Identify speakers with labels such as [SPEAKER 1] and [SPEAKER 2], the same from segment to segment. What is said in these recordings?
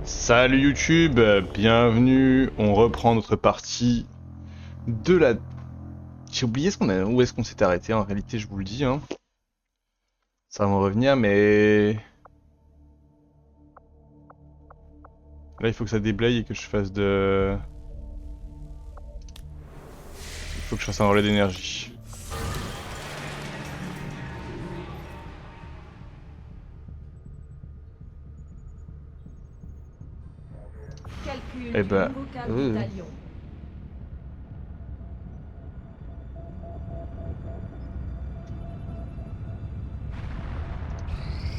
[SPEAKER 1] Salut YouTube, bienvenue, on reprend notre partie de la... J'ai oublié où est-ce qu'on s'était arrêté, en réalité je vous le dis, hein. Ça va me revenir, mais... Là il faut que ça déblaye et que je fasse de... Il faut que je fasse un relais d'énergie.
[SPEAKER 2] Calcul
[SPEAKER 1] Eh
[SPEAKER 2] du
[SPEAKER 1] ben...
[SPEAKER 2] nouveau cap d'Italion.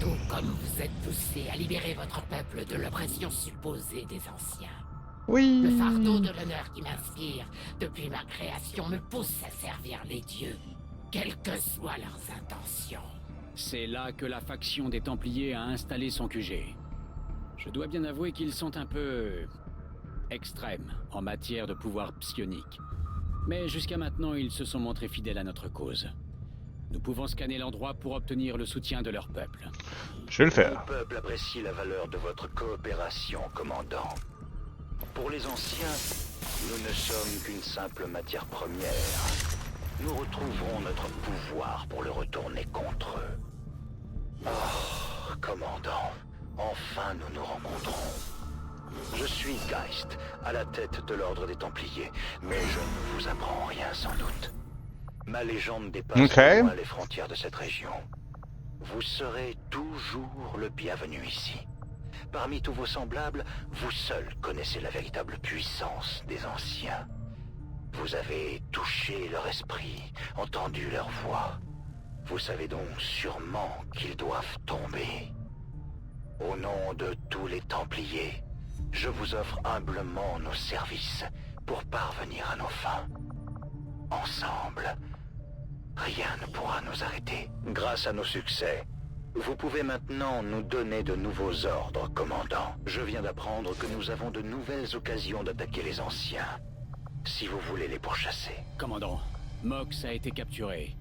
[SPEAKER 3] Tout comme vous êtes poussés à libérer votre peuple de l'oppression supposée des anciens.
[SPEAKER 1] Oui.
[SPEAKER 3] Le fardeau de l'honneur qui m'inspire depuis ma création me pousse à servir les dieux, quelles que soient leurs intentions.
[SPEAKER 4] C'est là que la faction des Templiers a installé son QG. Je dois bien avouer qu'ils sont un peu... extrêmes en matière de pouvoir psionique. Mais jusqu'à maintenant, ils se sont montrés fidèles à notre cause. Nous pouvons scanner l'endroit pour obtenir le soutien de leur peuple.
[SPEAKER 1] Je vais le faire.
[SPEAKER 5] Le peuple apprécie la valeur de votre coopération, commandant. Pour les anciens, nous ne sommes qu'une simple matière première. Nous retrouverons notre pouvoir pour le retourner contre eux. Oh, commandant, enfin nous nous rencontrons. Je suis Geist, à la tête de l'ordre des Templiers, mais je ne vous apprends rien sans doute. Ma légende dépasse loin les frontières de cette région. Vous serez toujours le bienvenu ici. Parmi tous vos semblables, vous seuls connaissez la véritable puissance des anciens. Vous avez touché leur esprit, entendu leur voix. Vous savez donc sûrement qu'ils doivent tomber. Au nom de tous les Templiers, je vous offre humblement nos services pour parvenir à nos fins. Ensemble, rien ne pourra nous arrêter. Grâce à nos succès, vous pouvez maintenant nous donner de nouveaux ordres, commandant. Je viens d'apprendre que nous avons de nouvelles occasions d'attaquer les anciens. Si vous voulez les pourchasser.
[SPEAKER 4] Commandant, Mox a été capturé.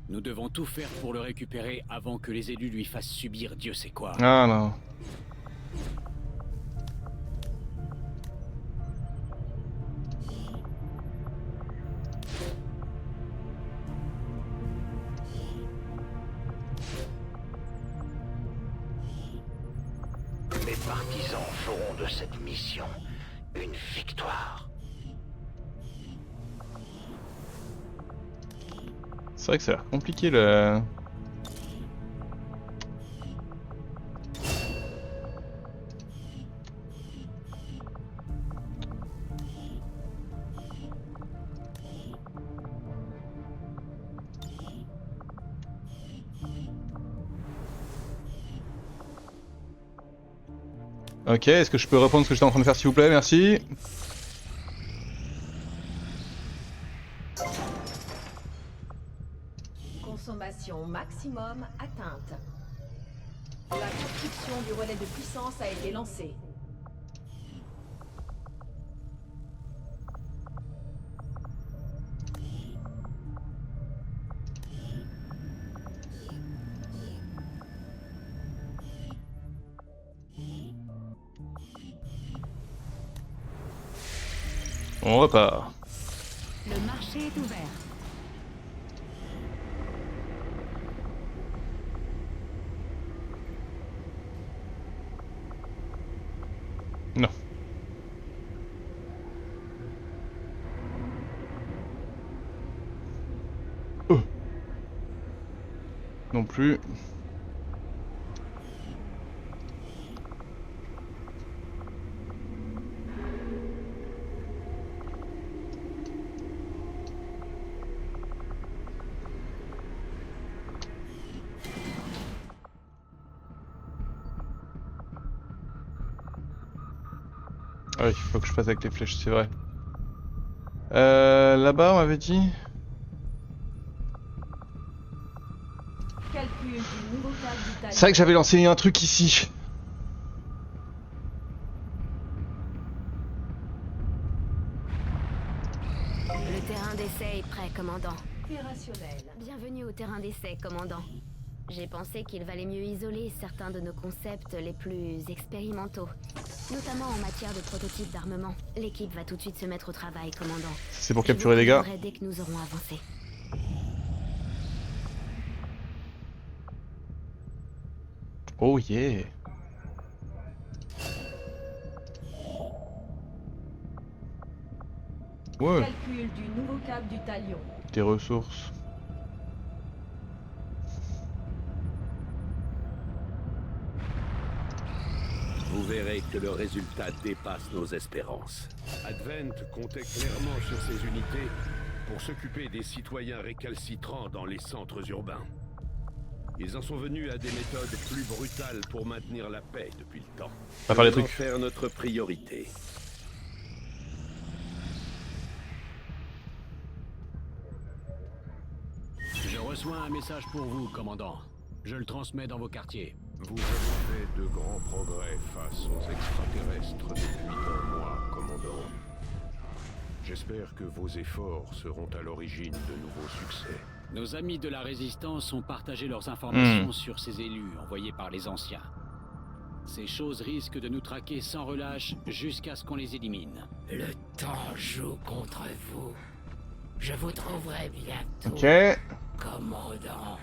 [SPEAKER 4] Nous devons tout faire pour le récupérer avant que les élus lui fassent subir Dieu sait quoi.
[SPEAKER 1] Ah non.
[SPEAKER 5] Mes partisans feront de cette mission une victoire.
[SPEAKER 1] C'est vrai que ça a l'air compliqué le... Ok, est-ce que je peux reprendre ce que j'étais en train de faire s'il vous plaît, merci.
[SPEAKER 2] Consommation maximum atteinte. La construction du relais de puissance a été lancée.
[SPEAKER 1] On repart.
[SPEAKER 6] Le marché est ouvert.
[SPEAKER 1] Non. Non plus. Ah, il faut que je fasse avec les flèches, c'est vrai. Là-bas, on m'avait dit.
[SPEAKER 2] Calcul du nouveau cap d'Italion.
[SPEAKER 1] C'est vrai que j'avais lancé un truc ici.
[SPEAKER 6] Le terrain d'essai est prêt, commandant.
[SPEAKER 2] Opérationnel.
[SPEAKER 6] Bienvenue au terrain d'essai, commandant. J'ai pensé qu'il valait mieux isoler certains de nos concepts les plus expérimentaux, notamment en matière de prototypes d'armement. L'équipe va tout de suite se mettre au travail, commandant.
[SPEAKER 1] C'est pour
[SPEAKER 6] Je
[SPEAKER 1] capturer
[SPEAKER 6] vous
[SPEAKER 1] les gars.
[SPEAKER 6] préviendrai dès que nous aurons avancé.
[SPEAKER 1] Oh yeah. Ouais,
[SPEAKER 2] Calcul du nouveau cap du talion.
[SPEAKER 1] des ressources.
[SPEAKER 7] Vous verrez que le résultat dépasse nos espérances.
[SPEAKER 8] Advent comptait clairement sur ses unités pour s'occuper des citoyens récalcitrants dans les centres urbains. Ils en sont venus à des méthodes plus brutales pour maintenir la paix depuis le temps.
[SPEAKER 1] On va faire les
[SPEAKER 7] Faisons
[SPEAKER 1] trucs.
[SPEAKER 7] faire notre priorité.
[SPEAKER 4] Je reçois un message pour vous, commandant. Je le transmets dans vos quartiers.
[SPEAKER 8] Vous avez fait de grands progrès face aux extraterrestres depuis un mois, commandant. J'espère que vos efforts seront à l'origine de nouveaux succès.
[SPEAKER 4] Nos amis de la Résistance ont partagé leurs informations sur ces élus envoyés par les anciens. Ces choses risquent de nous traquer sans relâche jusqu'à ce qu'on les élimine.
[SPEAKER 3] Le temps joue contre vous. Je vous trouverai bientôt,
[SPEAKER 1] Ok.
[SPEAKER 3] commandant.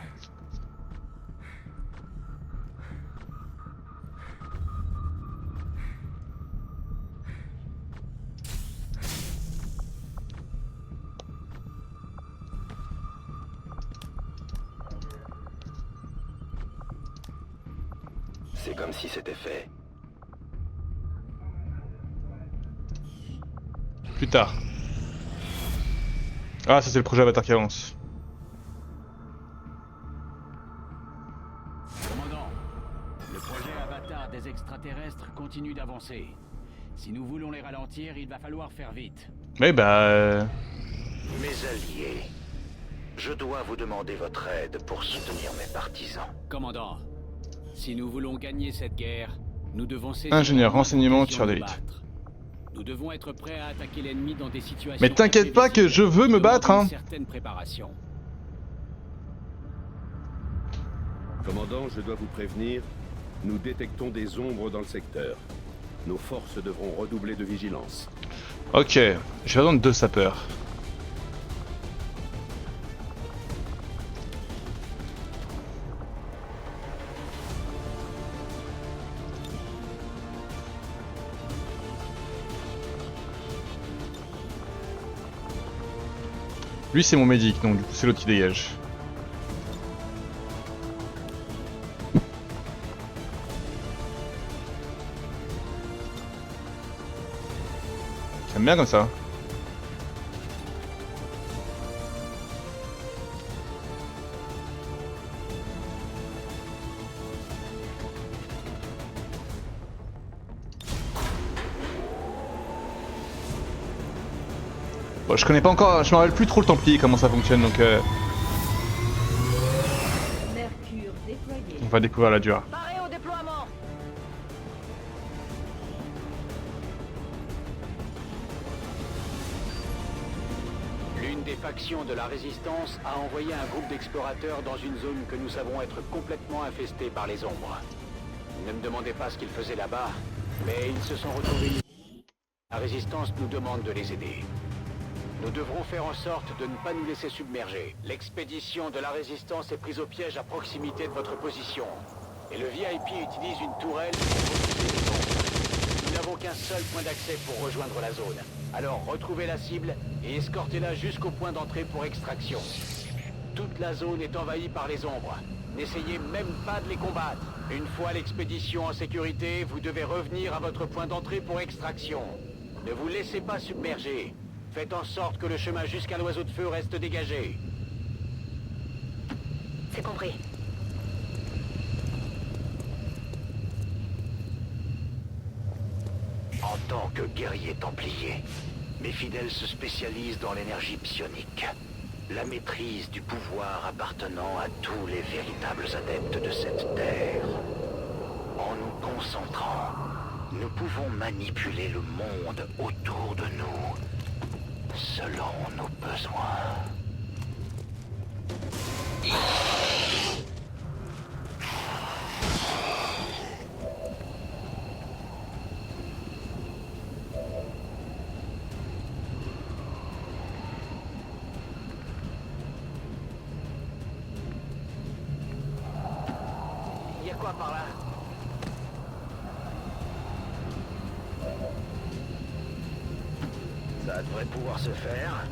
[SPEAKER 5] C'est comme si c'était fait.
[SPEAKER 1] Plus tard. Ah, ça c'est le projet Avatar qui avance.
[SPEAKER 4] Commandant, le projet Avatar des extraterrestres continue d'avancer. Si nous voulons les ralentir, il va falloir faire vite.
[SPEAKER 1] Mais
[SPEAKER 5] Mes alliés, je dois vous demander votre aide pour soutenir mes partisans.
[SPEAKER 4] Commandant, si nous voulons gagner cette guerre, nous devons saisir
[SPEAKER 1] Ingénieur,
[SPEAKER 4] la
[SPEAKER 1] renseignement,
[SPEAKER 4] occasion
[SPEAKER 1] tir
[SPEAKER 4] de
[SPEAKER 1] d'élite.
[SPEAKER 4] battre. Nous devons être prêts à attaquer l'ennemi dans des situations.
[SPEAKER 1] Mais t'inquiète pas que je veux me battre, hein.
[SPEAKER 4] Certaines préparations.
[SPEAKER 7] Commandant, je dois vous prévenir, nous détectons des ombres dans le secteur. Nos forces devront redoubler de vigilance.
[SPEAKER 1] Ok, j'ai besoin de 2 sapeurs. Lui c'est mon médic, donc du coup c'est l'autre qui dégage. J'aime bien comme ça. Bon, je connais pas encore, je me rappelle plus trop le Templier comment ça fonctionne, donc
[SPEAKER 2] Mercure déployé.
[SPEAKER 1] on va découvrir la Dura.
[SPEAKER 2] Paré au déploiement.
[SPEAKER 4] L'une des factions de la Résistance a envoyé un groupe d'explorateurs dans une zone que nous savons être complètement infestée par les ombres. Ne me demandez pas ce qu'ils faisaient là-bas, mais ils se sont retrouvés ici. La Résistance nous demande de les aider. Nous devrons faire en sorte de ne pas nous laisser submerger. L'expédition de la Résistance est prise au piège à proximité de votre position. Et le VIP utilise une tourelle pour repousser les bombes. Nous n'avons qu'un seul point d'accès pour rejoindre la zone. Alors retrouvez la cible et escortez-la jusqu'au point d'entrée pour extraction. Toute la zone est envahie par les ombres. N'essayez même pas de les combattre. Une fois l'expédition en sécurité, vous devez revenir à votre point d'entrée pour extraction. Ne vous laissez pas submerger. Faites en sorte que le chemin jusqu'à l'oiseau de feu reste dégagé.
[SPEAKER 6] C'est compris.
[SPEAKER 5] En tant que guerrier templier, mes fidèles se spécialisent dans l'énergie psionique. La maîtrise du pouvoir appartenant à tous les véritables adeptes de cette terre. En nous concentrant, nous pouvons manipuler le monde autour de nous, selon nos besoins. quoi par là? Ça devrait pouvoir se faire.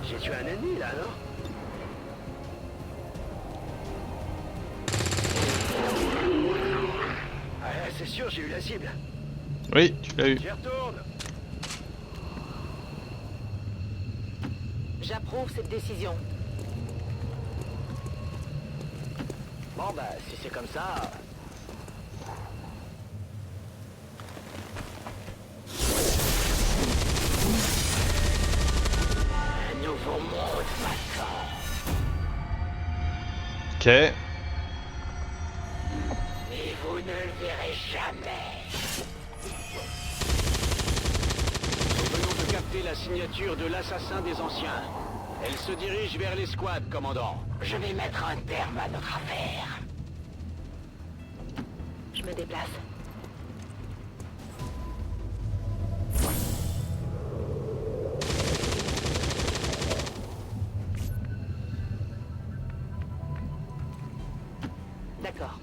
[SPEAKER 5] J'ai tué un ennemi là, non? Ouais, c'est sûr, j'ai eu la cible.
[SPEAKER 1] Oui, tu l'as eu.
[SPEAKER 5] J'y retourne.
[SPEAKER 2] J'approuve cette décision.
[SPEAKER 5] Bon bah, si c'est comme ça...
[SPEAKER 3] Un nouveau monde m'attend.
[SPEAKER 1] Ok.
[SPEAKER 3] Et vous ne le verrez jamais.
[SPEAKER 4] Nous venons de capter la signature de l'assassin des anciens. Elle se dirige vers l'escouade, commandant.
[SPEAKER 3] Je vais mettre un terme à notre affaire.
[SPEAKER 2] Je me déplace. D'accord.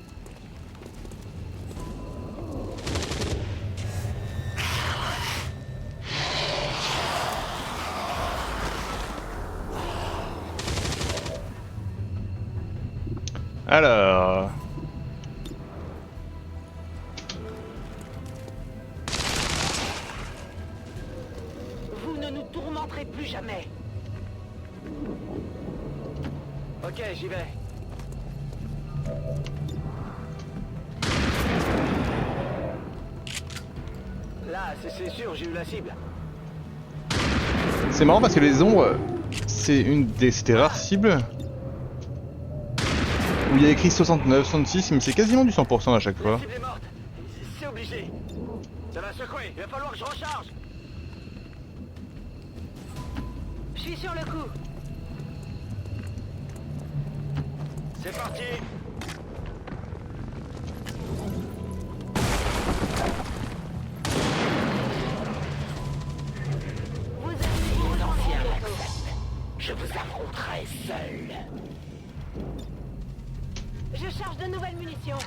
[SPEAKER 1] Alors...
[SPEAKER 2] Vous ne nous tourmenterez plus jamais.
[SPEAKER 5] Ok, j'y vais. Là, c'est sûr, j'ai eu la cible.
[SPEAKER 1] C'est marrant parce que les ombres, c'est une des rares cibles où il y a écrit 69, 66, mais c'est quasiment du 100% à chaque
[SPEAKER 5] La
[SPEAKER 1] fois.
[SPEAKER 5] cible est morte. C'est obligé. Ça va secouer. Il va falloir que je recharge.
[SPEAKER 2] Je suis sur le coup.
[SPEAKER 5] C'est parti.
[SPEAKER 2] Vous êtes
[SPEAKER 3] Mon
[SPEAKER 2] trop
[SPEAKER 3] ancien
[SPEAKER 2] bientôt.
[SPEAKER 3] accepte. Je vous affronterai seul.
[SPEAKER 2] Je charge de nouvelles munitions.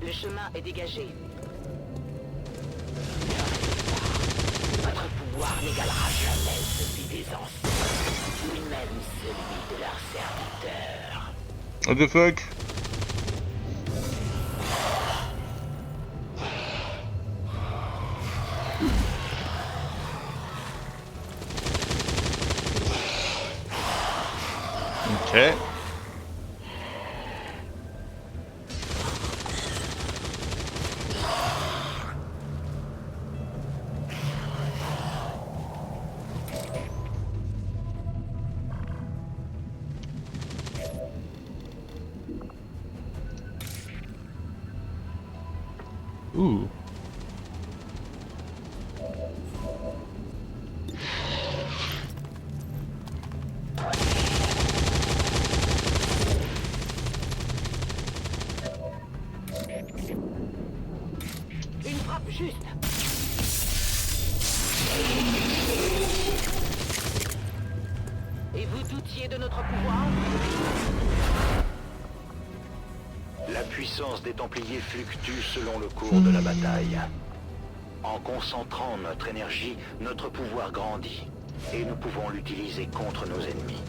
[SPEAKER 2] Le chemin est dégagé.
[SPEAKER 3] Votre pouvoir n'égalera jamais celui des anciens, ni même celui de leurs serviteurs.
[SPEAKER 1] What the fuck? Ok. Ouh.
[SPEAKER 2] Une frappe juste. Et vous doutiez de notre pouvoir?
[SPEAKER 5] La puissance des Templiers fluctue selon le cours de la bataille. En concentrant notre énergie, notre pouvoir grandit. Et nous pouvons l'utiliser contre nos ennemis.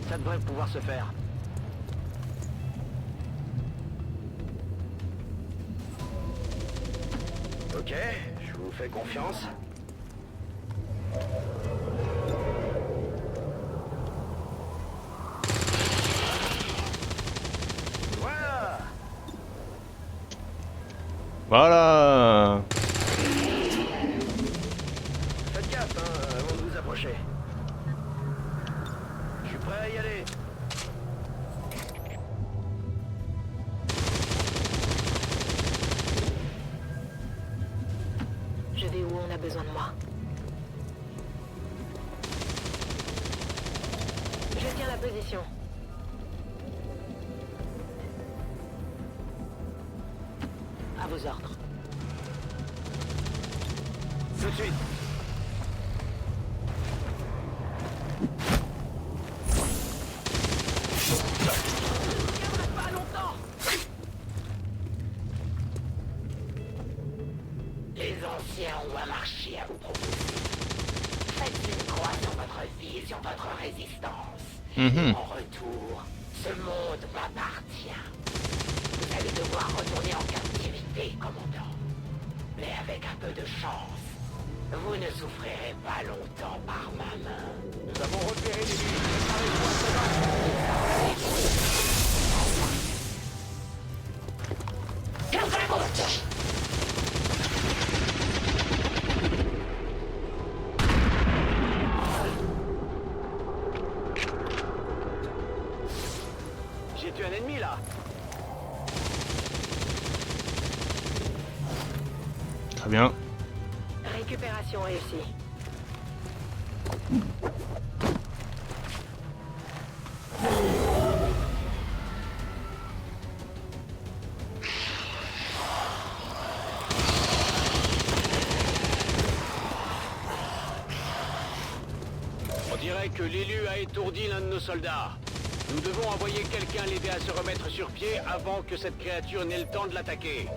[SPEAKER 2] Ça devrait pouvoir se faire.
[SPEAKER 5] Ok, je vous fais confiance. Voilà.
[SPEAKER 1] Voilà.
[SPEAKER 5] Faites gaffe, hein, avant de vous approcher. Je suis prêt à y aller.
[SPEAKER 2] Je vais où on a besoin de moi.
[SPEAKER 9] position. À vos ordres.
[SPEAKER 8] Tout de suite.
[SPEAKER 9] Pas longtemps.
[SPEAKER 3] Les anciens ont un marché à vous proposer. Faites une croix sur votre vie et sur votre résistance. En retour, ce monde m'appartient. Vous allez devoir retourner en captivité, commandant. Mais avec un peu de chance, vous ne souffrirez pas longtemps par ma main.
[SPEAKER 8] Nous avons repéré les lignes.
[SPEAKER 9] J'ai tué un ennemi là.
[SPEAKER 1] Très bien.
[SPEAKER 9] Récupération réussie.
[SPEAKER 4] On dirait que l'élu a étourdi l'un de nos soldats. Nous devons envoyer quelqu'un l'aider à se remettre sur pied avant que cette créature n'ait le temps de l'attaquer.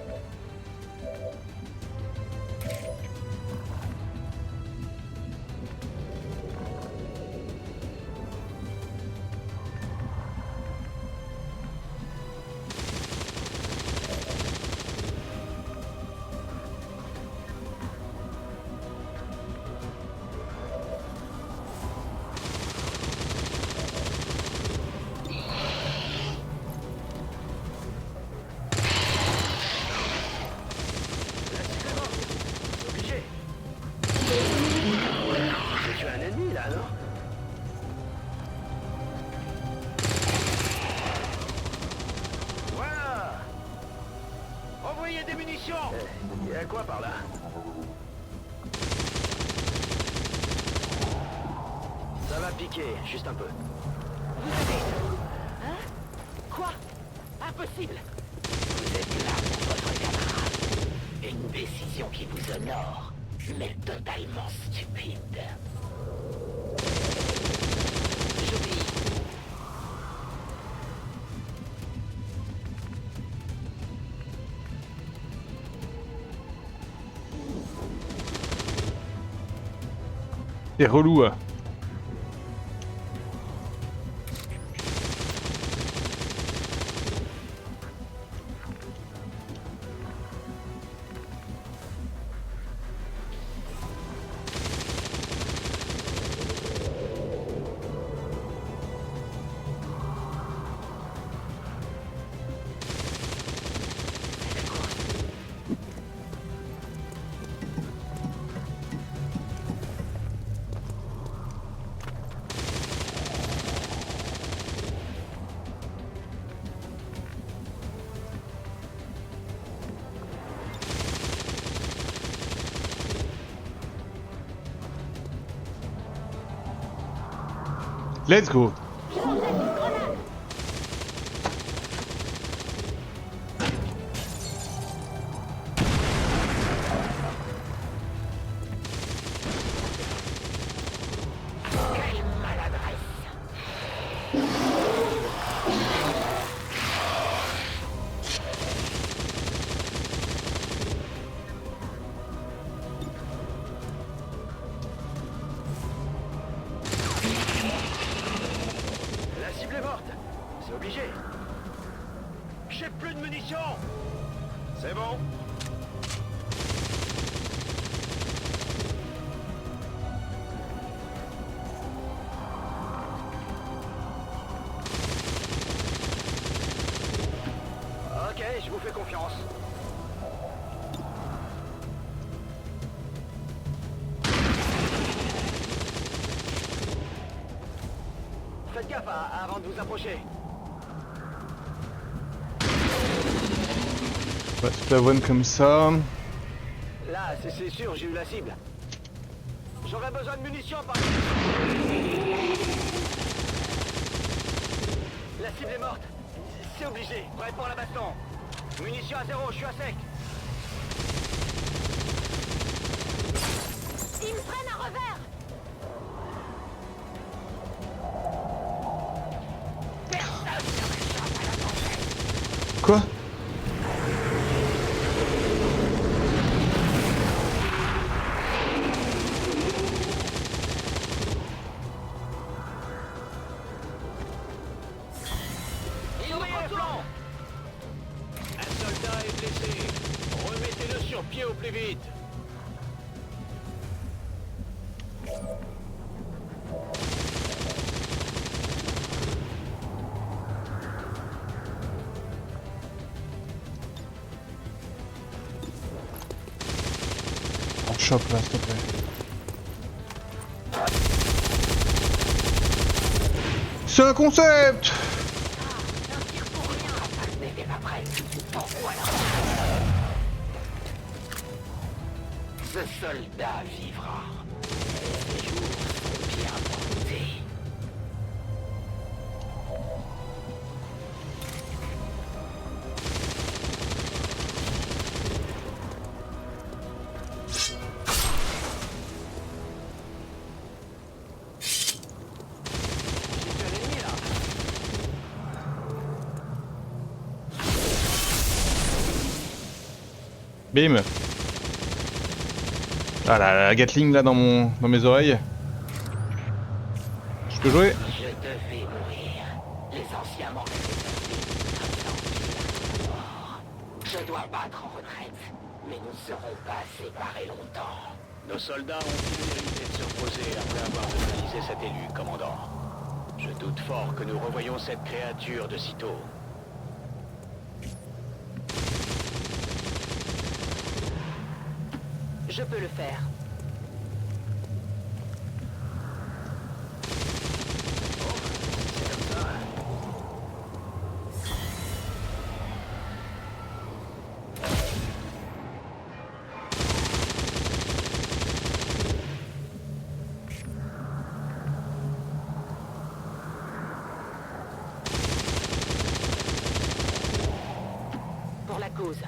[SPEAKER 9] J'ai tué un ennemi là, non?
[SPEAKER 8] Voilà. Envoyez des munitions.
[SPEAKER 9] Il y a quoi par là? Ça va piquer, juste un peu.
[SPEAKER 3] Vous avez... Hein? Quoi? Impossible. Vous êtes là pour votre camarade. Une décision qui vous honore, mais totalement stupide. J'oublie.
[SPEAKER 1] C'est relou. Let's go.
[SPEAKER 3] Quelle maladresse.
[SPEAKER 9] La cible est morte. C'est obligé.
[SPEAKER 8] J'ai plus de munitions. C'est bon.
[SPEAKER 9] Ok, je vous fais confiance. Faites gaffe avant de vous approcher.
[SPEAKER 1] Ouais, toute la one comme ça.
[SPEAKER 9] Là, c'est sûr, j'ai eu la cible.
[SPEAKER 8] J'aurais besoin de munitions par
[SPEAKER 9] La cible est morte. C'est obligé. Prêt pour la baston. Munitions à 0, je suis à sec.
[SPEAKER 6] Ils me prennent un revers.
[SPEAKER 1] Quoi?
[SPEAKER 8] Un soldat est blessé. Remettez-le sur pied au plus vite.
[SPEAKER 1] On te chope là, s'il te plaît. C'est un concept!
[SPEAKER 3] Ce soldat vivra. Les jours sont bien comptés.
[SPEAKER 9] J'ai tué un ennemi là.
[SPEAKER 1] Bim! Ah la Gatling là dans mes oreilles. Je peux jouer?
[SPEAKER 3] Je devais mourir. Les anciens m'ont mort. Je dois battre en retraite, mais nous ne serons pas séparés longtemps.
[SPEAKER 8] Nos soldats ont-ils mérité de se reposer après avoir neutralisé cet élu, commandant? Je doute fort que nous revoyions cette créature de sitôt.
[SPEAKER 2] Je peux le faire. Pour la cause.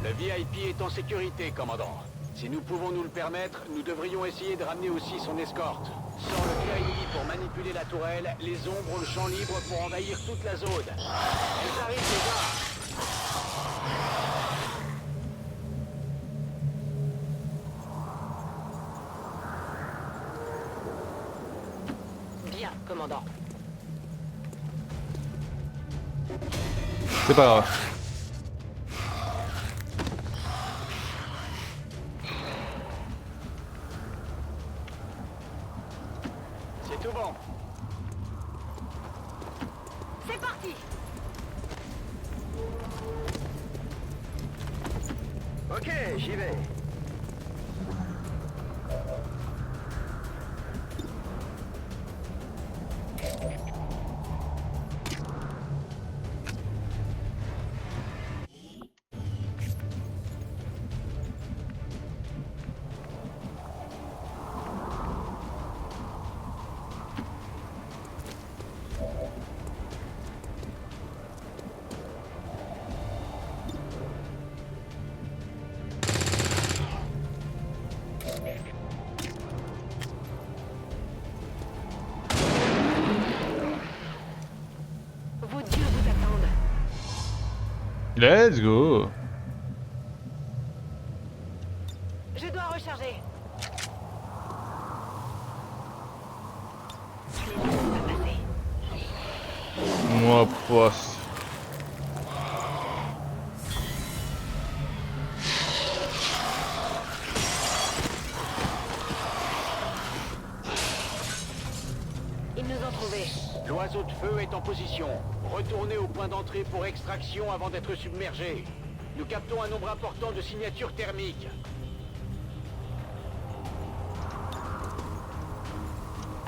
[SPEAKER 8] Le VIP est en sécurité, commandant. Si nous pouvons nous le permettre, nous devrions essayer de ramener aussi son escorte. Sans le VIP pour manipuler la tourelle, les ombres ont le champ libre pour envahir toute la zone. Elles arrivent déjà.
[SPEAKER 2] Bien, commandant.
[SPEAKER 1] C'est pas grave.
[SPEAKER 9] C'est tout bon.
[SPEAKER 6] C'est parti.
[SPEAKER 9] Ok, j'y vais.
[SPEAKER 2] Vos dieux vous attendent.
[SPEAKER 1] Let's go!
[SPEAKER 2] Je dois recharger.
[SPEAKER 1] Moi, poisse.
[SPEAKER 2] Ils nous ont trouvés.
[SPEAKER 8] L'oiseau de feu est en position. Retournez au point d'entrée pour extraction avant d'être submergé. Nous captons un nombre important de signatures thermiques.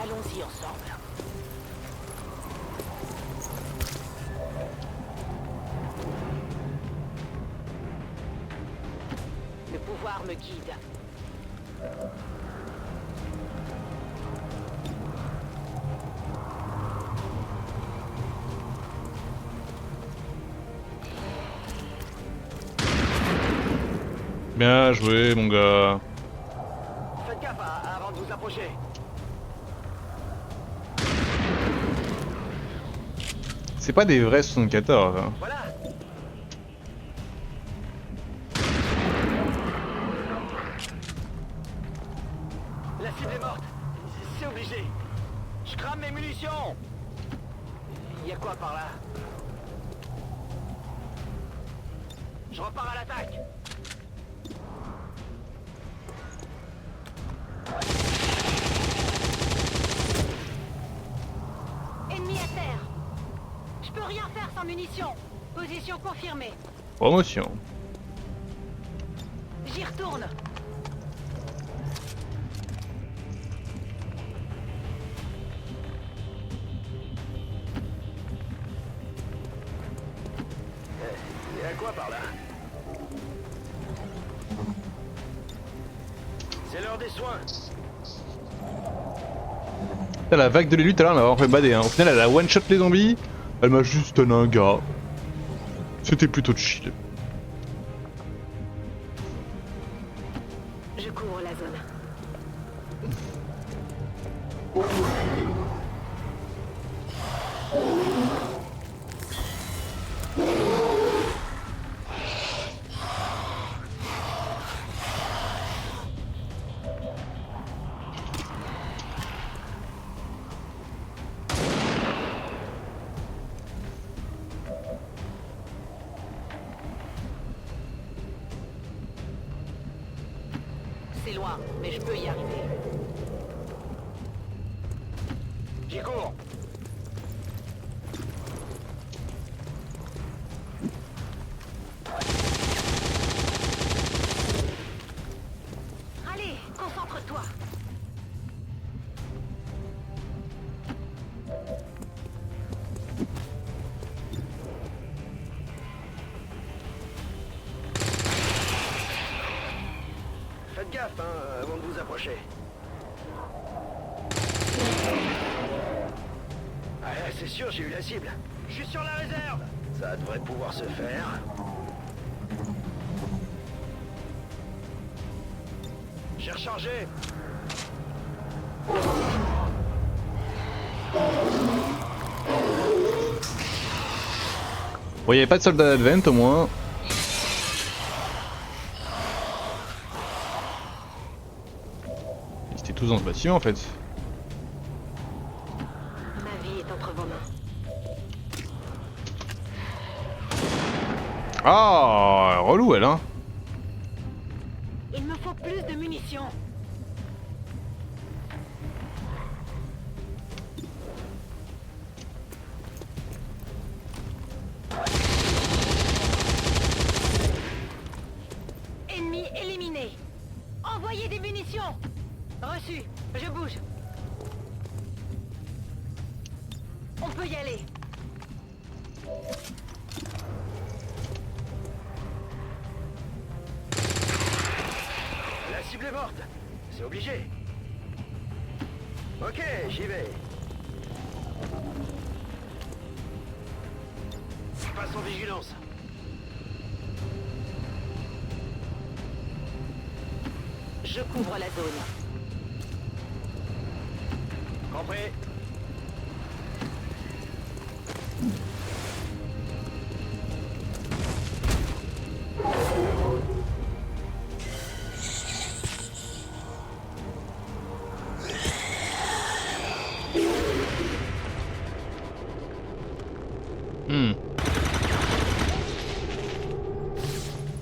[SPEAKER 2] Allons-y ensemble. Le pouvoir me guide.
[SPEAKER 1] Bien joué, mon gars.
[SPEAKER 9] Faites gaffe avant de vous approcher.
[SPEAKER 1] C'est pas des vrais 74, hein.
[SPEAKER 9] Voilà. La cible est morte. C'est obligé. Je crame mes munitions. Il y a quoi par là? Je repars à l'attaque.
[SPEAKER 10] Ennemi à terre. Je peux rien faire sans munitions. Position confirmée.
[SPEAKER 1] Promotion.
[SPEAKER 10] J'y retourne.
[SPEAKER 9] Il y a quoi par là? C'est l'heure des soins.
[SPEAKER 1] Putain, la vague de l'élu tout à l'heure, elle m'a vraiment fait bader, hein. Au final, elle a one shot les zombies. Elle m'a juste donné un gars. C'était plutôt chill.
[SPEAKER 10] Je couvre la zone. C'est loin, mais je peux y arriver.
[SPEAKER 9] J'y cours.
[SPEAKER 10] Allez, concentre-toi.
[SPEAKER 9] Faites gaffe avant de vous approcher. Ah, c'est sûr, j'ai eu la cible. Je suis sur la réserve. Ça devrait pouvoir se faire. J'ai rechargé.
[SPEAKER 1] Bon, y'avait pas de soldat d'advent au moins. Ils étaient tous dans ce bâtiment en fait.
[SPEAKER 10] Ma vie est entre vos mains.
[SPEAKER 1] Ah, relou elle, hein.
[SPEAKER 10] Il me faut plus de munitions. Ennemi éliminé. Envoyez des munitions. Reçu. Je bouge. On peut y aller.
[SPEAKER 9] La cible est morte. C'est obligé. Ok, j'y vais. Passe en vigilance.
[SPEAKER 10] Je couvre la zone.
[SPEAKER 9] Compris.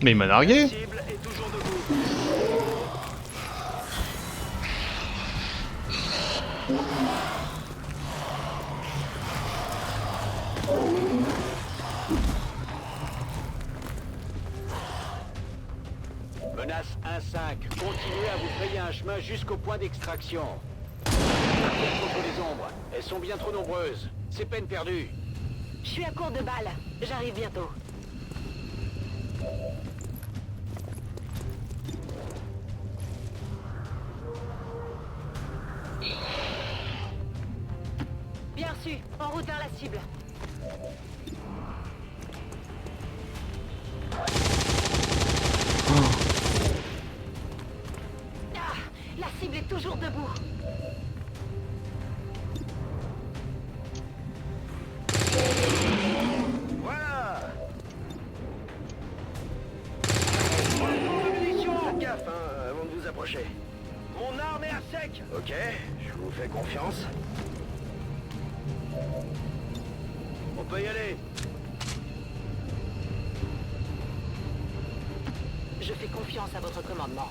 [SPEAKER 1] Mais il m'a nargué.
[SPEAKER 9] La cible est toujours debout.
[SPEAKER 4] Menace 1-5, continuez à vous frayer un chemin jusqu'au point d'extraction. Contre les ombres, elles sont bien trop nombreuses. C'est peine perdue.
[SPEAKER 10] Je suis à court de balles. J'arrive bientôt. Bien reçu. En route vers la cible. toujours debout.
[SPEAKER 9] Voilà. Faites gaffe, hein, avant de vous approcher. Mon arme est à sec. Ok, je vous fais confiance. On peut y aller.
[SPEAKER 10] Je fais confiance à votre commandement.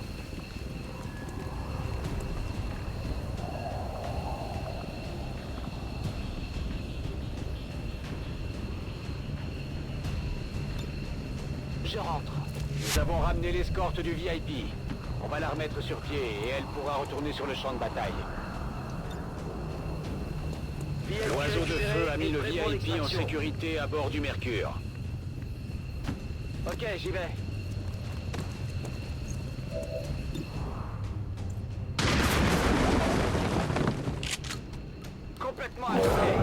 [SPEAKER 10] Je rentre.
[SPEAKER 4] Nous avons ramené l'escorte du VIP. On va la remettre sur pied et elle pourra retourner sur le champ de bataille. L'oiseau de feu a mis le VIP en sécurité à bord du Mercure.
[SPEAKER 9] Ok, j'y vais. Complètement achevé.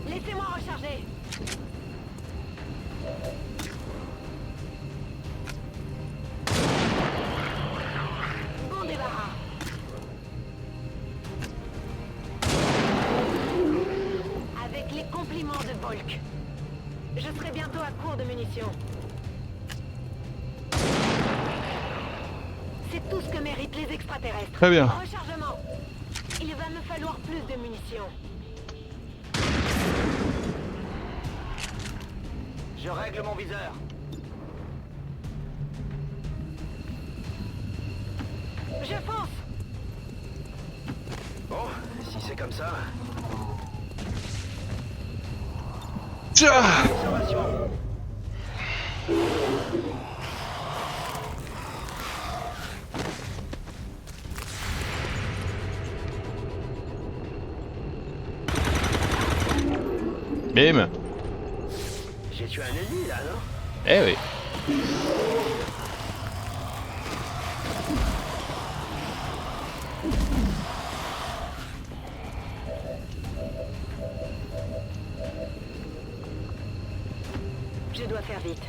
[SPEAKER 10] Laissez-moi recharger. Bon débarras. Avec les compliments de Volk. Je serai bientôt à court de munitions. C'est tout ce que méritent les extraterrestres.
[SPEAKER 1] Très bien.
[SPEAKER 10] Rechargement. Il va me falloir plus de munitions.
[SPEAKER 9] Je règle mon viseur.
[SPEAKER 10] Je fonce.
[SPEAKER 9] Bon, si c'est comme ça.
[SPEAKER 1] Tcha
[SPEAKER 9] Observation.
[SPEAKER 1] Bim.
[SPEAKER 9] J'ai tué un ennemi là, non?
[SPEAKER 1] Eh oui.
[SPEAKER 10] Je dois faire vite.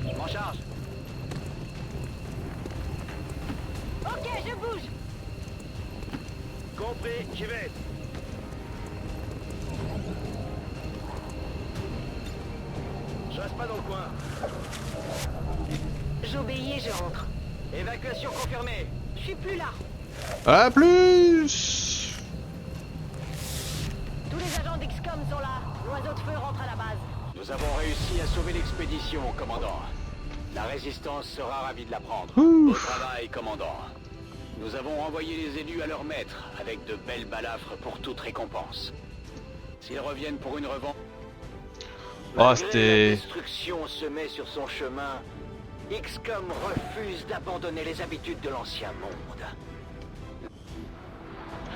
[SPEAKER 9] Je m'en charge.
[SPEAKER 10] Ok, je bouge.
[SPEAKER 9] Compris, j'y vais. Je reste pas dans le coin.
[SPEAKER 10] J'obéis et je rentre.
[SPEAKER 9] Évacuation confirmée.
[SPEAKER 10] Je suis plus là.
[SPEAKER 1] A plus.
[SPEAKER 10] Tous les agents d'XCOM sont là. L'oiseau de feu rentre à la base.
[SPEAKER 4] Nous avons réussi à sauver l'expédition, commandant. La résistance sera ravie de l'apprendre.
[SPEAKER 1] Ouh.
[SPEAKER 4] Au travail, commandant. Nous avons renvoyé les élus à leur maître, avec de belles balafres pour toute récompense. S'ils reviennent pour une revanche...
[SPEAKER 1] Oh,
[SPEAKER 9] Malgré
[SPEAKER 1] c'était...
[SPEAKER 9] la destruction semée sur son chemin, XCOM refuse d'abandonner les habitudes de l'ancien monde.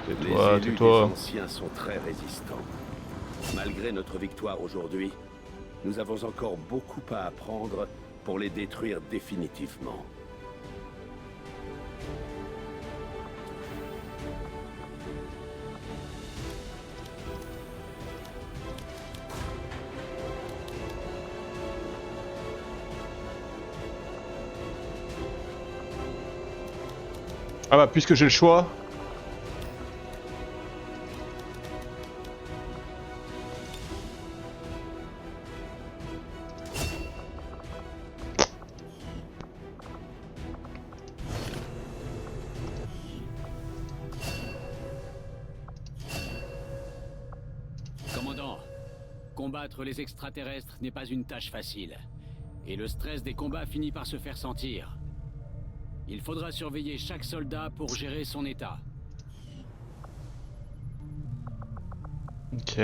[SPEAKER 7] Les
[SPEAKER 1] Tais-toi,
[SPEAKER 7] élus
[SPEAKER 1] tais-toi.
[SPEAKER 7] des anciens sont très résistants. Malgré notre victoire aujourd'hui, nous avons encore beaucoup à apprendre pour les détruire définitivement.
[SPEAKER 1] Ah bah puisque j'ai le choix.
[SPEAKER 4] Commandant, combattre les extraterrestres n'est pas une tâche facile. Et le stress des combats finit par se faire sentir. Il faudra surveiller chaque soldat pour gérer son état.
[SPEAKER 1] Ok.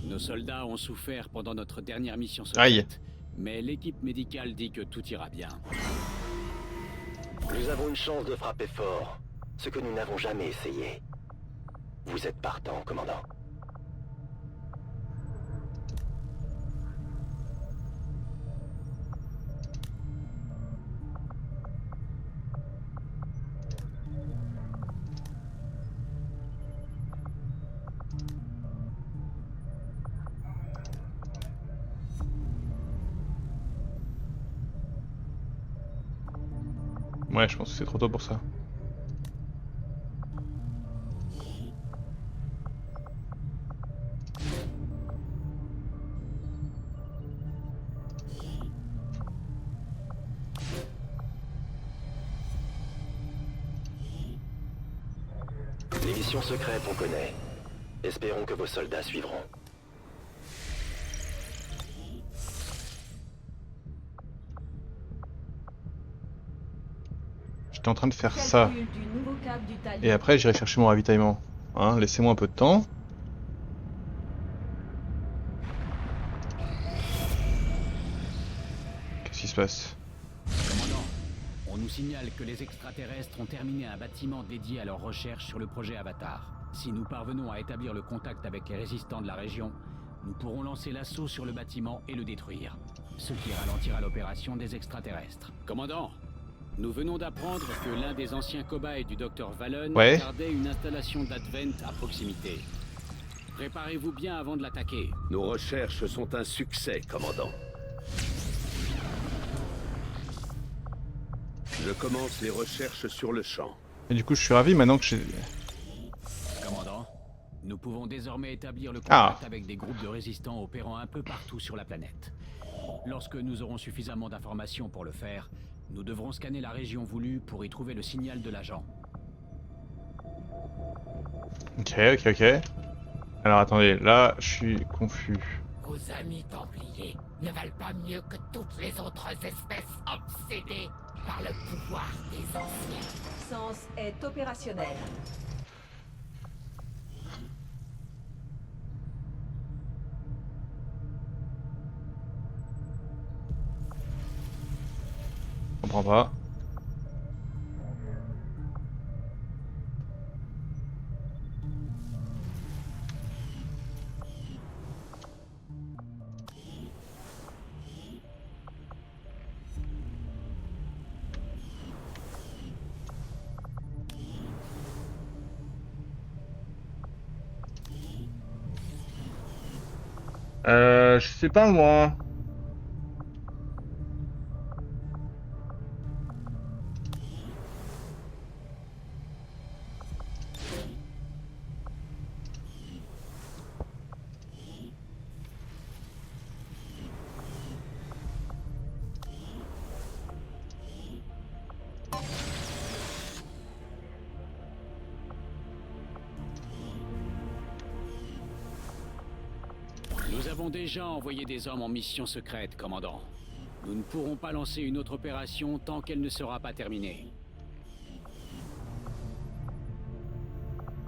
[SPEAKER 4] Nos soldats ont souffert pendant notre dernière mission
[SPEAKER 1] Aïe.
[SPEAKER 4] secrète, mais l'équipe médicale dit que tout ira bien.
[SPEAKER 5] Nous avons une chance de frapper fort, ce que nous n'avons jamais essayé. Vous êtes partant, commandant.
[SPEAKER 1] Ouais, je pense que c'est trop tôt pour ça.
[SPEAKER 5] Les missions secrètes, on connaît. Espérons que vos soldats suivront.
[SPEAKER 1] J'étais en train de faire ça.
[SPEAKER 2] Calcul du nouveau cap du talion.
[SPEAKER 1] Et après, j'irai chercher mon ravitaillement. Hein, laissez-moi un peu de temps. Qu'est-ce qui se passe?
[SPEAKER 4] Commandant, on nous signale que les extraterrestres ont terminé un bâtiment dédié à leur recherche sur le projet Avatar. Si nous parvenons à établir le contact avec les résistants de la région, nous pourrons lancer l'assaut sur le bâtiment et le détruire. Ce qui ralentira l'opération des extraterrestres. Commandant, nous venons d'apprendre que l'un des anciens cobayes du Dr Valen gardait une installation d'Advent à proximité. Préparez-vous bien avant de l'attaquer.
[SPEAKER 7] Nos recherches sont un succès, commandant. Je commence les recherches sur le champ.
[SPEAKER 1] Et du coup, je suis ravi maintenant que j'ai...
[SPEAKER 4] Commandant, nous pouvons désormais établir le contact avec des groupes de résistants opérant un peu partout sur la planète. Lorsque nous aurons suffisamment d'informations pour le faire, nous devrons scanner la région voulue pour y trouver le signal de l'agent.
[SPEAKER 1] Ok. Alors attendez, là, je suis confus.
[SPEAKER 3] Vos amis templiers ne valent pas mieux que toutes les autres espèces obsédées par le pouvoir des anciens.
[SPEAKER 2] Sens est opérationnel.
[SPEAKER 1] Je comprends pas. Je sais pas moi.
[SPEAKER 4] Nous avons déjà envoyé des hommes en mission secrète, commandant. Nous ne pourrons pas lancer une autre opération tant qu'elle ne sera pas terminée.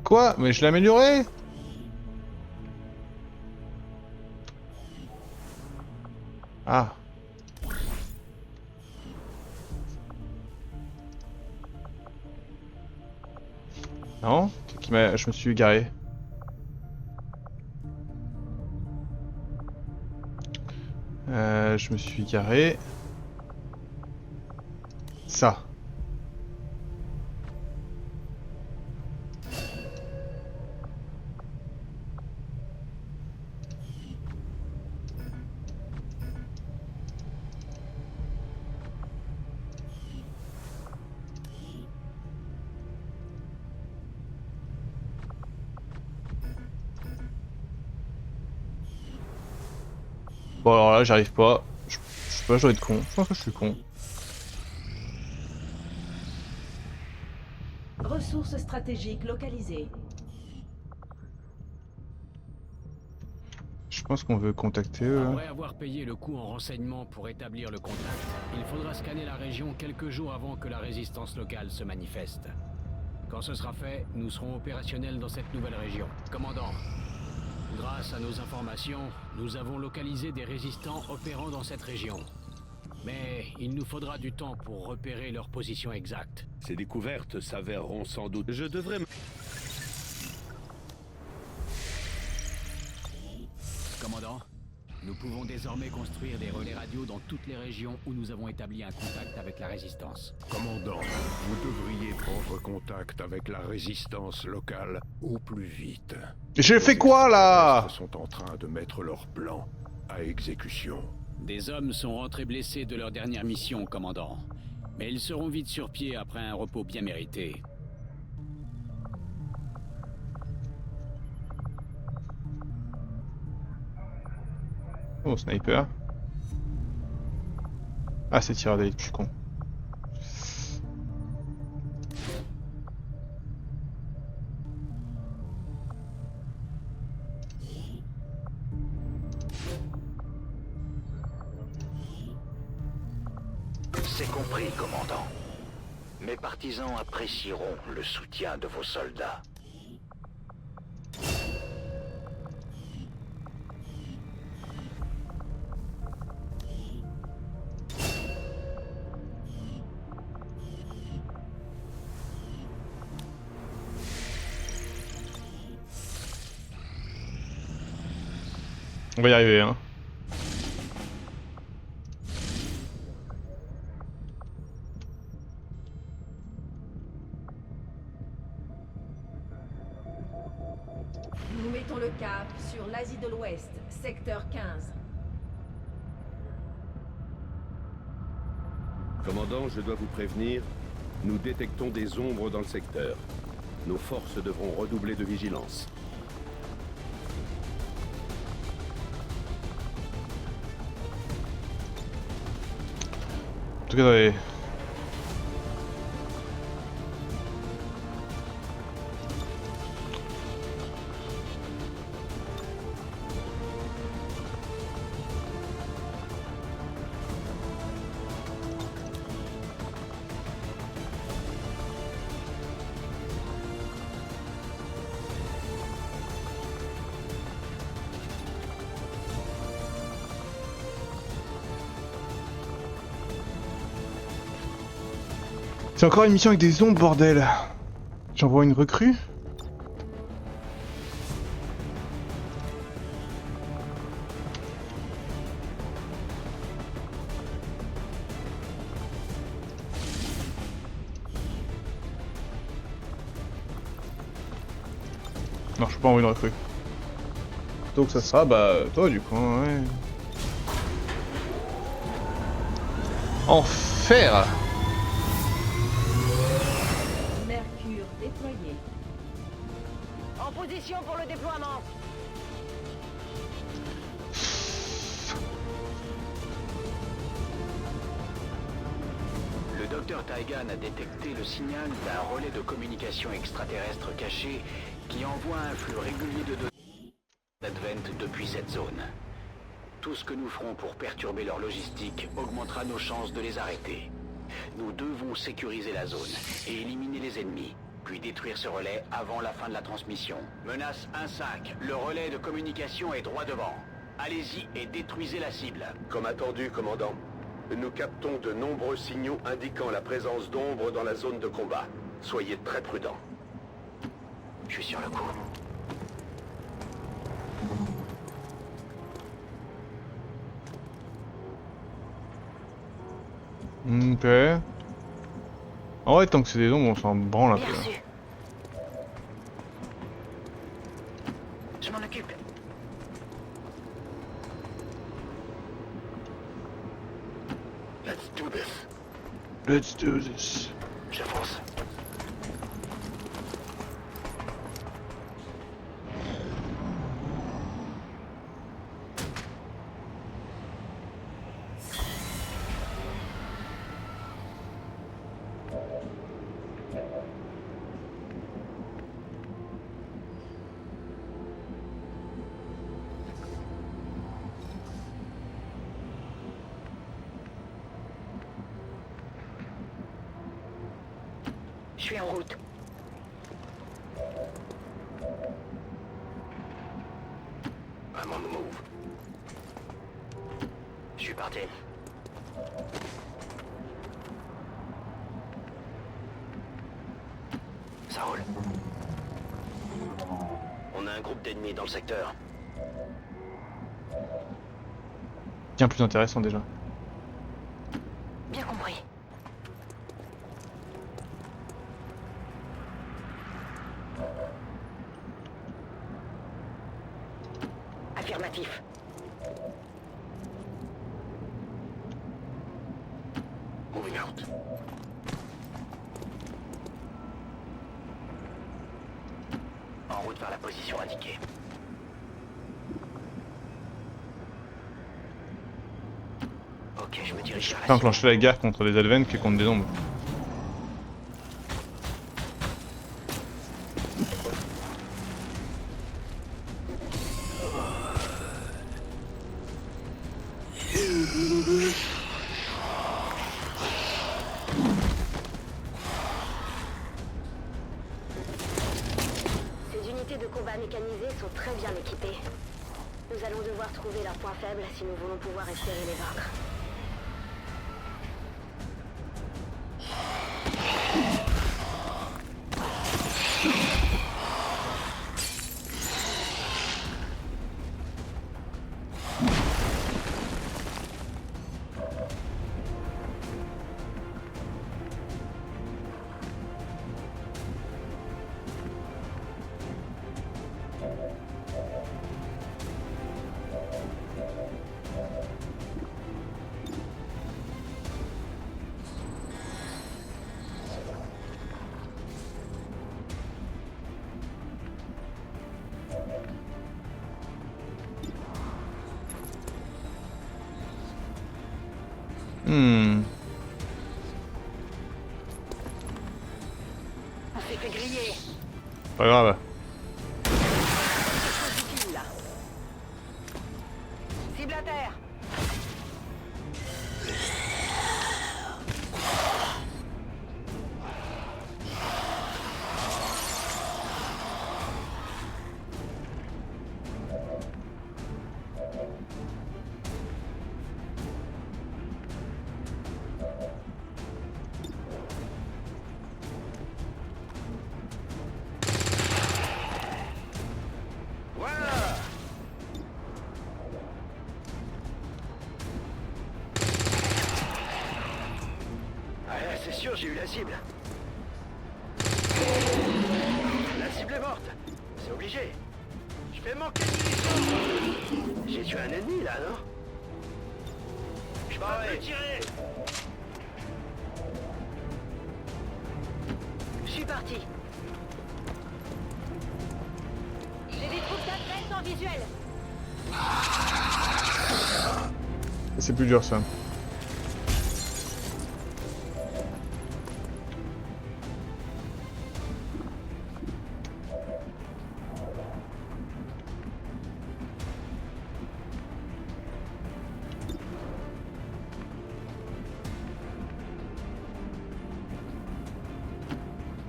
[SPEAKER 1] Quoi? Mais je l'ai amélioré? Ah. Non? Je me suis égaré. Je me suis égaré. Ça. Bon alors là j'arrive pas. Je sais pas, je dois être con. Je pense que je suis con.
[SPEAKER 2] Ressources stratégiques localisées.
[SPEAKER 1] Je pense qu'on veut contacter eux.
[SPEAKER 4] Après avoir payé le coût en renseignement pour établir le contact, il faudra scanner la région quelques jours avant que la résistance locale se manifeste. Quand ce sera fait, nous serons opérationnels dans cette nouvelle région. Commandant, Grâce à nos informations, nous avons localisé des résistants opérant dans cette région. Mais il nous faudra du temps pour repérer leur position exacte.
[SPEAKER 8] Ces découvertes s'avéreront sans doute. Je devrais...
[SPEAKER 4] Commandant, nous pouvons désormais construire des relais radio dans toutes les régions où nous avons établi un contact avec la résistance.
[SPEAKER 8] Commandant, vous devriez prendre contact avec la résistance locale au plus vite.
[SPEAKER 1] J'ai fait quoi là?
[SPEAKER 8] Ils sont en train de mettre leur plan à exécution.
[SPEAKER 4] Des hommes sont rentrés blessés de leur dernière mission, commandant. Mais ils seront vite sur pied après un repos bien mérité.
[SPEAKER 1] Oh, sniper. Ah, c'est tireur d'élite, je suis con.
[SPEAKER 5] C'est compris, commandant. Mes partisans apprécieront le soutien de vos soldats.
[SPEAKER 1] On va y arriver, hein.
[SPEAKER 2] Nous mettons le cap sur l'Asie de l'Ouest, secteur 15.
[SPEAKER 7] Commandant, je dois vous prévenir, nous détectons des ombres dans le secteur. Nos forces devront redoubler de vigilance.
[SPEAKER 1] En tout cas, dans les... C'est encore une mission avec des ombres, bordel. J'envoie une recrue. Non, je peux pas envoyer une recrue. Donc ça sera, bah, toi du coup, ouais. Enfer!
[SPEAKER 2] Mercure déployé.
[SPEAKER 10] En position pour le déploiement.
[SPEAKER 5] Le docteur Taigan a détecté le signal d'un relais de communication extraterrestre caché qui envoie un flux régulier de données d'Advent depuis cette zone. Tout ce que nous ferons pour perturber leur logistique augmentera nos chances de les arrêter. Nous devons sécuriser la zone et éliminer les ennemis, puis détruire ce relais avant la fin de la transmission. Menace 1-5, le relais de communication est droit devant. Allez-y et détruisez la cible.
[SPEAKER 7] Comme attendu, commandant. Nous captons de nombreux signaux indiquant la présence d'ombres dans la zone de combat. Soyez très prudents.
[SPEAKER 5] Je suis sur le coup.
[SPEAKER 1] Ok. En vrai, tant que c'est des ombres, on s'en branle un peu.
[SPEAKER 10] Bien reçu. Je m'en occupe.
[SPEAKER 5] Let's do this.
[SPEAKER 1] Let's do this.
[SPEAKER 5] Je fonce.
[SPEAKER 10] Je suis en route.
[SPEAKER 5] I'm on the move. Je suis parti. Ça roule. On a un groupe d'ennemis dans le secteur.
[SPEAKER 1] Bien plus intéressant déjà.
[SPEAKER 10] Bien compris. Affirmatif.
[SPEAKER 5] Moving out. En route vers la position indiquée. Ok, je me dirige vers
[SPEAKER 1] Je
[SPEAKER 5] la
[SPEAKER 1] peux enclencher la guerre contre des Advents que contre des ombres.
[SPEAKER 6] Ces unités de combat mécanisées sont très bien équipées. Nous allons devoir trouver leurs points faibles si nous voulons pouvoir espérer les vaincre.
[SPEAKER 10] On s'est fait griller.
[SPEAKER 1] Pas grave.
[SPEAKER 10] Dispositif, là. Cible à terre.
[SPEAKER 8] Voilà.
[SPEAKER 5] Ah, c'est sûr, j'ai eu la cible. La cible est morte. C'est obligé. Je vais manquer de munitions. J'ai tué un ennemi là, non? Je peux tirer.
[SPEAKER 10] Je suis parti. J'ai des troupes d'adverses en visuel.
[SPEAKER 1] C'est plus dur ça.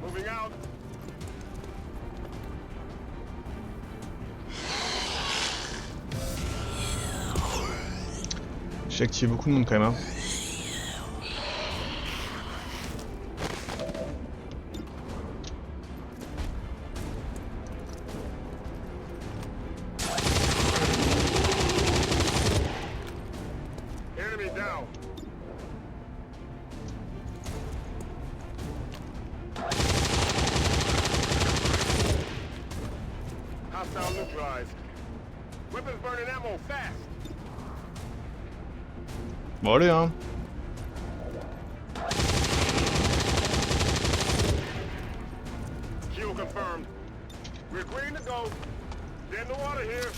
[SPEAKER 8] Moving out.
[SPEAKER 1] J'ai activé beaucoup de monde quand même. Hein.
[SPEAKER 8] Enemy down. Hostile neutralized. Weapons burning ammo fast.
[SPEAKER 1] Bon allez hein.
[SPEAKER 8] Kill confirmed. We're green to go. Get in the water here.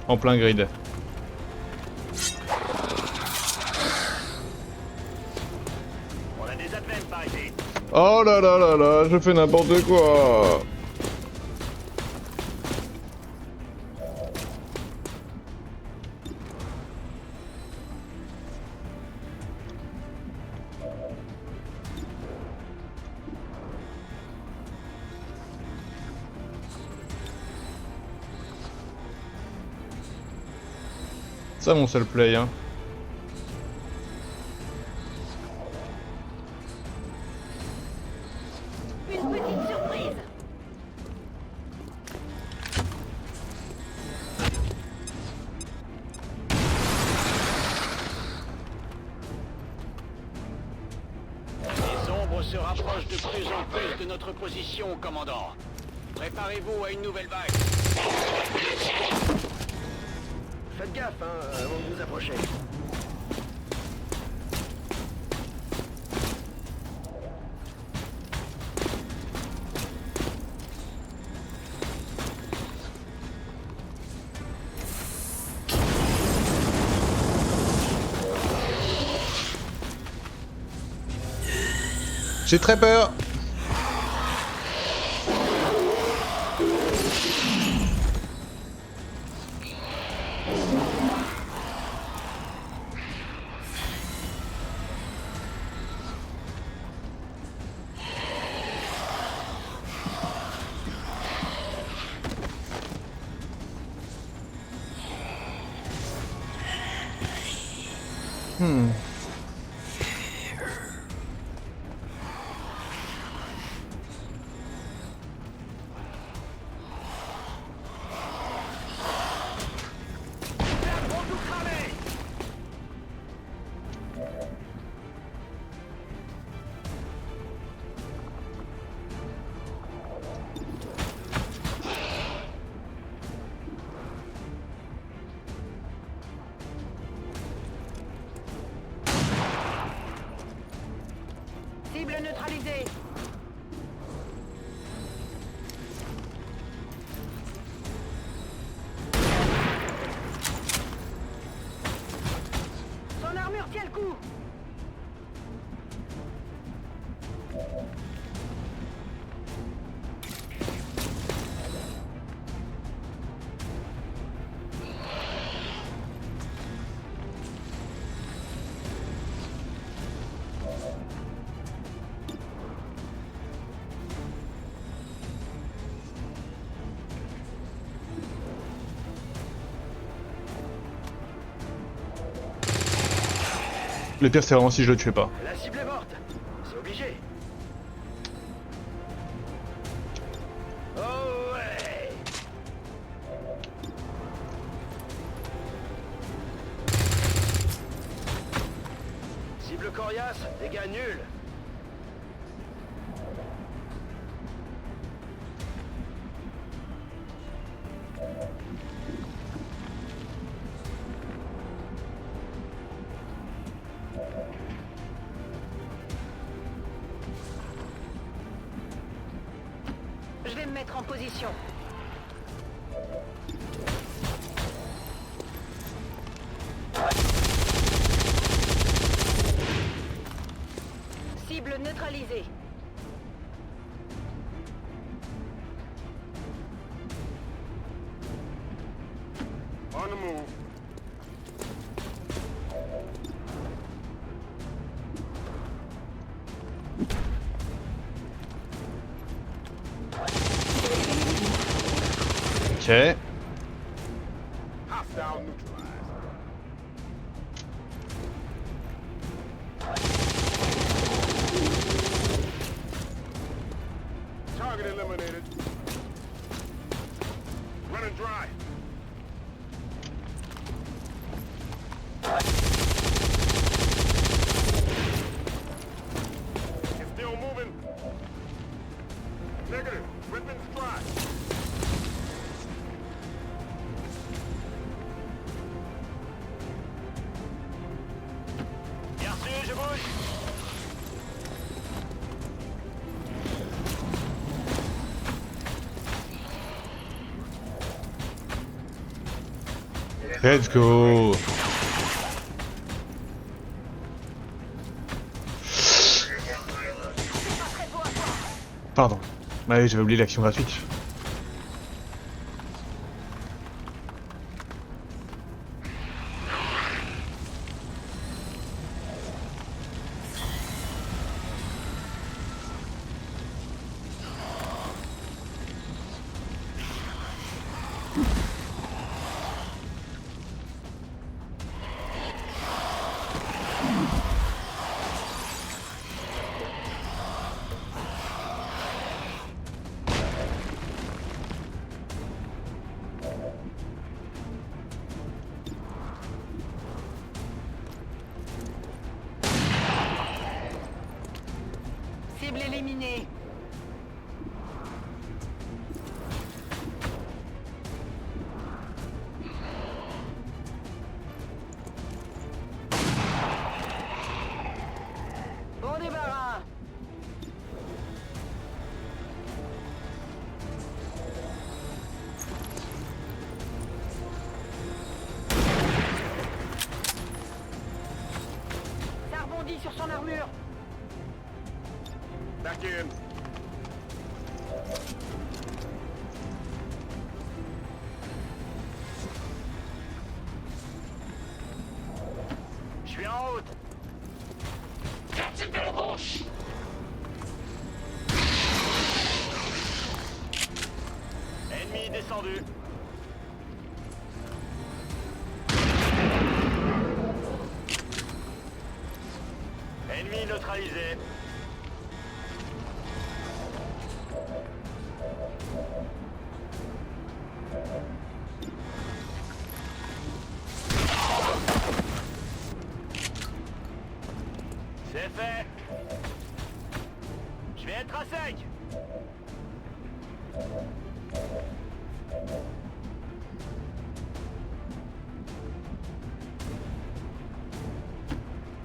[SPEAKER 1] En plein grid.
[SPEAKER 5] On a des adverses par ici.
[SPEAKER 1] Oh là là là là, je fais n'importe quoi. Ça mon seul play, hein.
[SPEAKER 10] Une petite surprise.
[SPEAKER 4] Les ombres se rapprochent de plus en plus de notre position, commandant. Préparez-vous à une nouvelle vague.
[SPEAKER 9] Faites gaffe, hein, avant de vous approcher.
[SPEAKER 1] J'ai très peur.
[SPEAKER 10] Cible neutralisée. Son armure tient le coup.
[SPEAKER 1] Le pire c'est vraiment si je le tuais pas.
[SPEAKER 9] La cible est morte. C'est obligé. Oh ouais. Cible coriace, dégâts nuls.
[SPEAKER 10] Je vais me mettre en position. Cible neutralisée.
[SPEAKER 8] On the move.
[SPEAKER 1] Ok.
[SPEAKER 8] Hostile neutralized. Target eliminated. Running dry. It's still moving. Negative. Weapons dry.
[SPEAKER 9] Bien reçu, je bouge.
[SPEAKER 1] Let's go. Pardon. Bah oui, j'avais oublié l'action gratuite.
[SPEAKER 10] éliminé. Bon débarras. Ça rebondit sur son armure.
[SPEAKER 8] Back in.
[SPEAKER 9] Je suis en route. Ennemi descendu. Ennemi neutralisé. C'est fait. Je vais être à sec.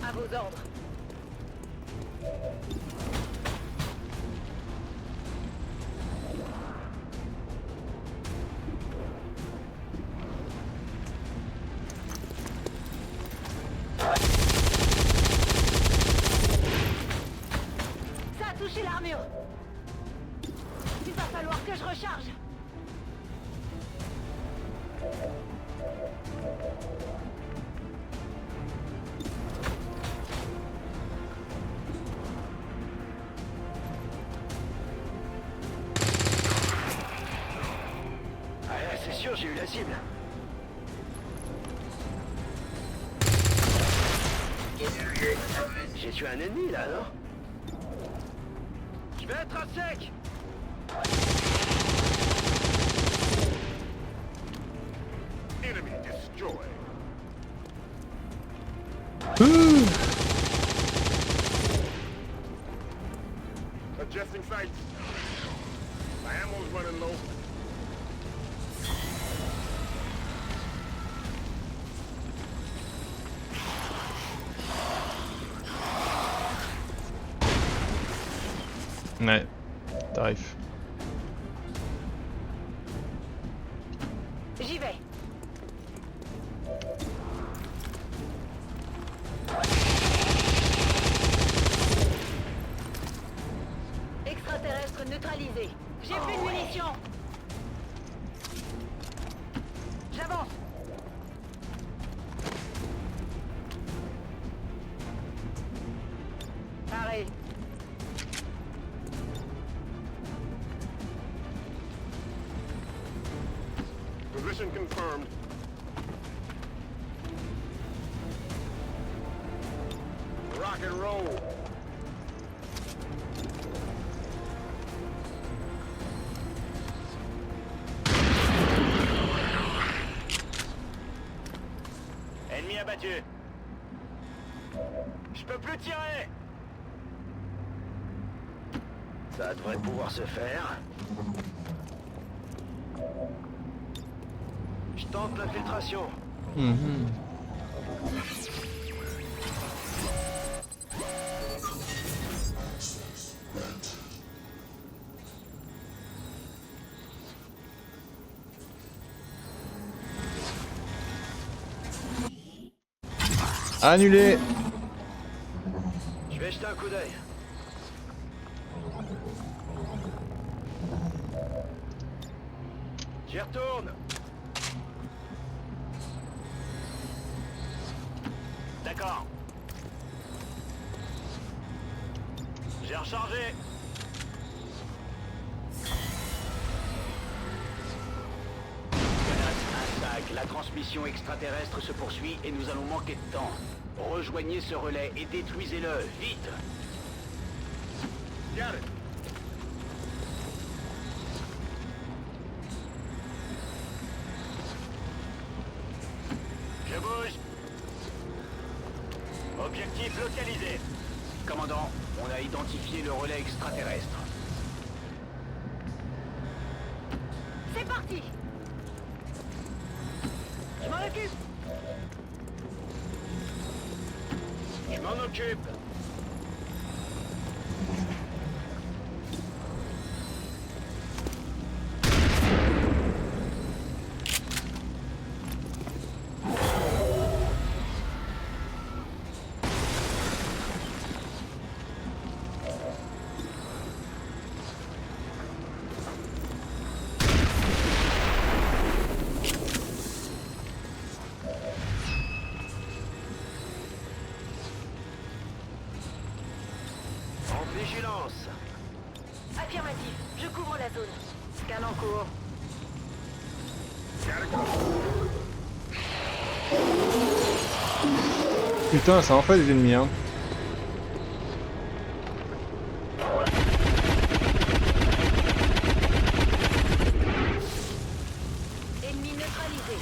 [SPEAKER 10] À vos ordres. Ça a touché l'armure. Il va falloir que je recharge.
[SPEAKER 9] Ouais, c'est sûr, j'ai eu la cible. J'ai tué un ennemi là, non? Je vais être à sec.
[SPEAKER 8] Enemy destroyed. Adjusting sights. My ammo's running low.
[SPEAKER 1] Ouais, t'arrives.
[SPEAKER 10] J'y vais. Extraterrestre neutralisé. J'ai plus de munitions. J'avance. Pareil.
[SPEAKER 8] Position confirmed. Rock and roll.
[SPEAKER 9] Ennemi abattu. Je peux plus tirer. Ça devrait pouvoir se faire. Je tente l'infiltration.
[SPEAKER 1] Annulé.
[SPEAKER 9] Je vais jeter un coup d'œil. J'y retourne. D'accord. J'ai rechargé. Un sac. La transmission extraterrestre se poursuit et nous allons manquer de temps. Rejoignez ce relais et détruisez-le, vite.
[SPEAKER 8] Got it.
[SPEAKER 9] Je bouge. Objectif localisé. Commandant, On a identifié le relais extraterrestre.
[SPEAKER 10] C'est parti. Je m'en occupe.
[SPEAKER 9] Je m'en occupe. Vigilance.
[SPEAKER 10] Affirmatif. Je couvre la zone. Scan en cours.
[SPEAKER 1] Putain, ça en fait des ennemis, hein.
[SPEAKER 10] Ennemi neutralisé.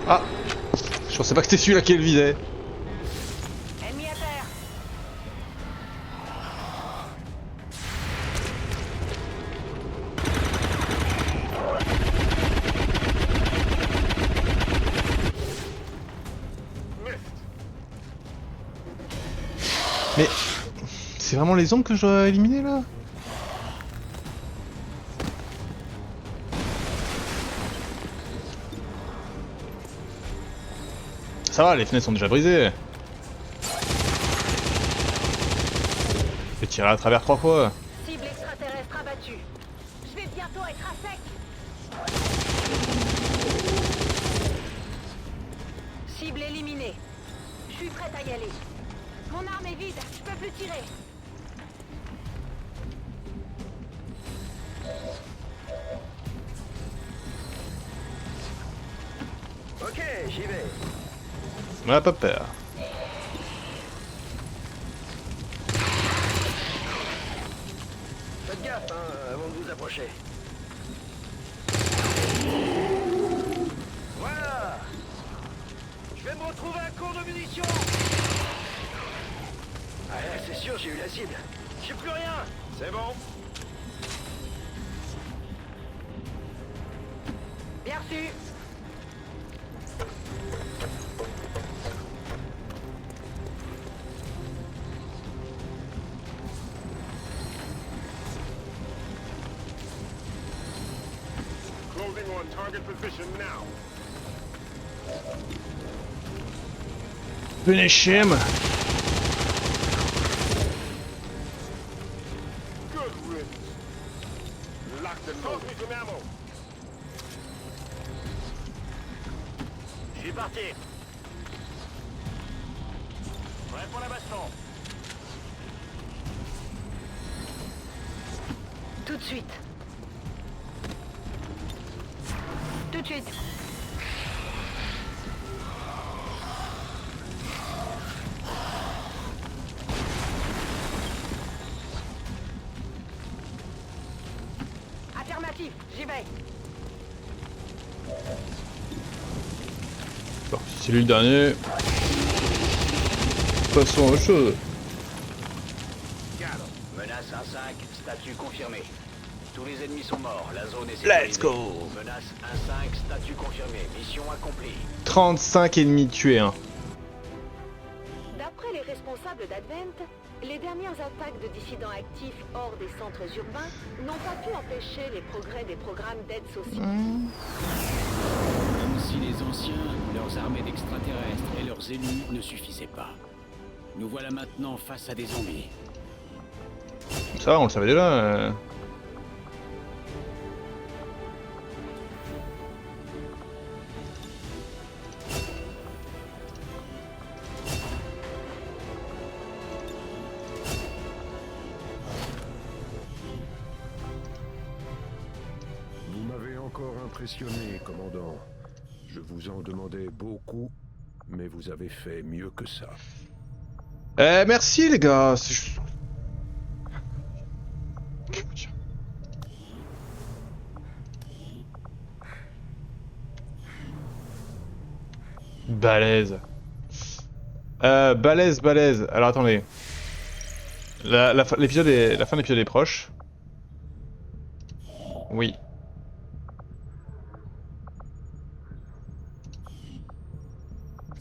[SPEAKER 1] Ah, je pensais pas que c'était celui-là qui le visait.
[SPEAKER 10] Ennemi à terre.
[SPEAKER 1] Mais c'est vraiment les ombres que je dois éliminer là? Ça va, les fenêtres sont déjà brisées. J'ai tiré à travers 3 fois.
[SPEAKER 10] Cible extraterrestre abattue. Je vais bientôt être à sec. Cible éliminée. Je suis prête à y aller. Mon arme est vide, je peux plus tirer.
[SPEAKER 9] Ok, j'y vais.
[SPEAKER 1] On a pas peur.
[SPEAKER 9] Faites gaffe, hein, avant de vous approcher. Voilà. Je vais me retrouver à court de munitions. Ouais, c'est sûr, j'ai eu la cible. J'ai plus rien. C'est bon.
[SPEAKER 10] Bien reçu.
[SPEAKER 8] Closing on target position now.
[SPEAKER 1] Finish him.
[SPEAKER 8] Good riddance. Lock the nose. Me some ammo.
[SPEAKER 9] Je suis parti. Prêt pour la baston.
[SPEAKER 10] Tout de suite. Tout de suite. Affirmatif, j'y vais.
[SPEAKER 1] Bon, si c'est lui le dernier. Passons à autre chose.
[SPEAKER 9] Menace 1-5, statut confirmé. Tous les ennemis sont morts, la zone est
[SPEAKER 1] Let's
[SPEAKER 9] sécurisée.
[SPEAKER 1] go.
[SPEAKER 9] Menace 1-5, statut confirmé. Mission accomplie.
[SPEAKER 1] 35 ennemis tués, hein.
[SPEAKER 10] D'après les responsables d'Advent, les dernières attaques de dissidents actifs hors des centres urbains n'ont pas pu empêcher les progrès des programmes d'aide sociale.
[SPEAKER 4] Comme si les anciens, leurs armées d'extraterrestres et leurs élus ne suffisaient pas. Nous voilà maintenant face à des zombies.
[SPEAKER 1] Ça, on le savait déjà.
[SPEAKER 7] Vous m'avez encore impressionné, commandant. Je vous en demandais beaucoup, mais vous avez fait mieux que ça.
[SPEAKER 1] Merci les gars. Balèze. Balèze. Alors attendez. La fin de l'épisode est proche. Oui.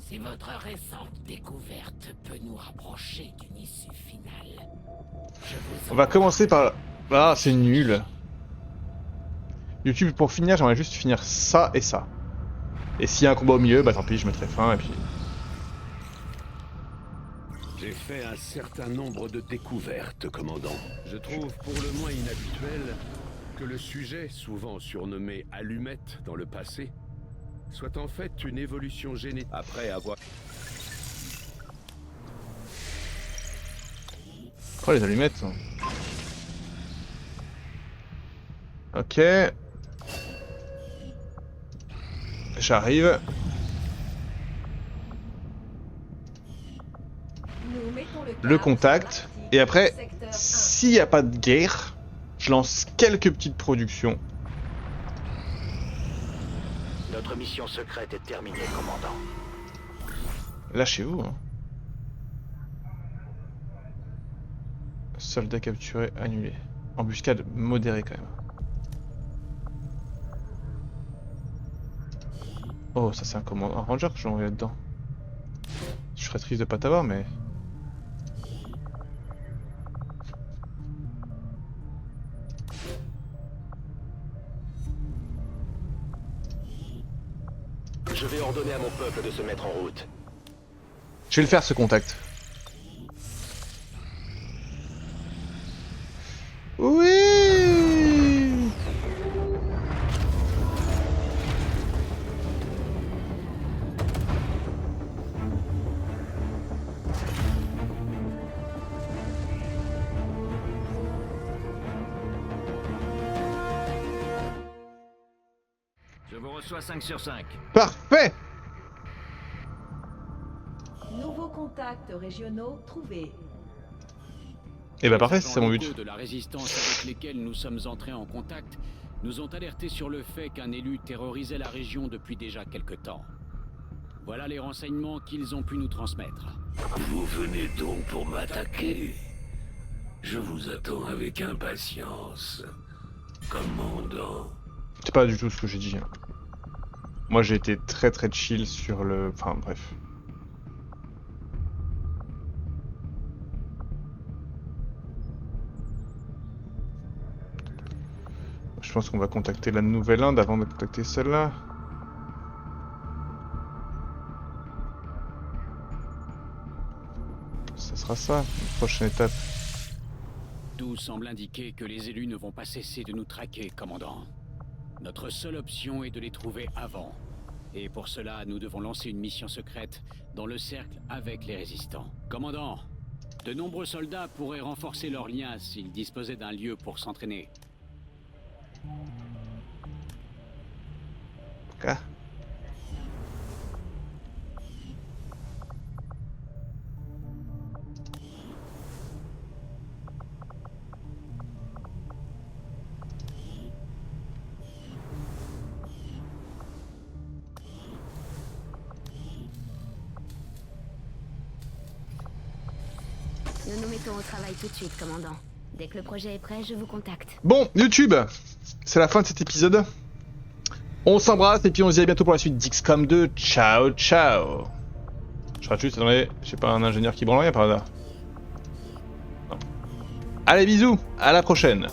[SPEAKER 3] Si votre récente découverte peut nous rapprocher d'une issue finale,
[SPEAKER 1] On va commencer par... Ah, c'est nul. YouTube, pour finir, j'aimerais juste finir ça et ça. Et s'il y a un combat au milieu, bah tant pis, je mettrai fin et puis...
[SPEAKER 8] J'ai fait un certain nombre de découvertes, commandant. Je trouve pour le moins inhabituel que le sujet, souvent surnommé allumette dans le passé, soit en fait une évolution génétique. Après avoir...
[SPEAKER 1] Oh, les allumettes. Ok. J'arrive.
[SPEAKER 2] Nous mettons
[SPEAKER 1] Le contact. Et après, s'il n'y a pas de guerre, je lance quelques petites productions.
[SPEAKER 5] Notre mission secrète est terminée, commandant.
[SPEAKER 1] Lâchez-vous. Hein. Soldat capturé, annulé. Embuscade modérée quand même. Oh, ça c'est un commandant. Un ranger que j'ai envoyé là-dedans. Je serais triste de pas t'avoir, mais...
[SPEAKER 9] Je vais ordonner à mon peuple de se mettre en route.
[SPEAKER 1] Je vais le faire ce contact. Oui.
[SPEAKER 4] Je vous reçois 5 sur 5.
[SPEAKER 1] Parfait.
[SPEAKER 2] Nouveaux contacts régionaux trouvés.
[SPEAKER 1] Et bah parfait, c'est mon but.
[SPEAKER 4] De la résistance avec lesquels nous sommes entrés en contact nous ont alertés sur le fait qu'un élu terrorisait la région depuis déjà quelque temps. Voilà les renseignements qu'ils ont pu nous transmettre.
[SPEAKER 11] Vous venez donc pour m'attaquer. Je vous attends avec impatience, commandant.
[SPEAKER 1] C'est pas du tout ce que j'ai dit. Moi j'ai été très chill sur le... Enfin bref. Je pense qu'on va contacter la Nouvelle-Inde avant de contacter celle-là. Ça sera ça, une prochaine étape.
[SPEAKER 4] Tout semble indiquer que les élus ne vont pas cesser de nous traquer, commandant. Notre seule option est de les trouver avant. Et pour cela, nous devons lancer une mission secrète dans le cercle avec les résistants. Commandant, de nombreux soldats pourraient renforcer leurs liens s'ils disposaient d'un lieu pour s'entraîner.
[SPEAKER 1] Ok.
[SPEAKER 6] Nous nous mettons au travail tout de suite, commandant. Dès que le projet est prêt, je vous contacte.
[SPEAKER 1] Bon, YouTube, c'est la fin de cet épisode. On s'embrasse et puis on se dit à bientôt pour la suite d'XCOM 2. Ciao, ciao. Je rate juste, attendez, j'ai pas un ingénieur qui branle rien par hasard. Non. Allez, bisous, à la prochaine.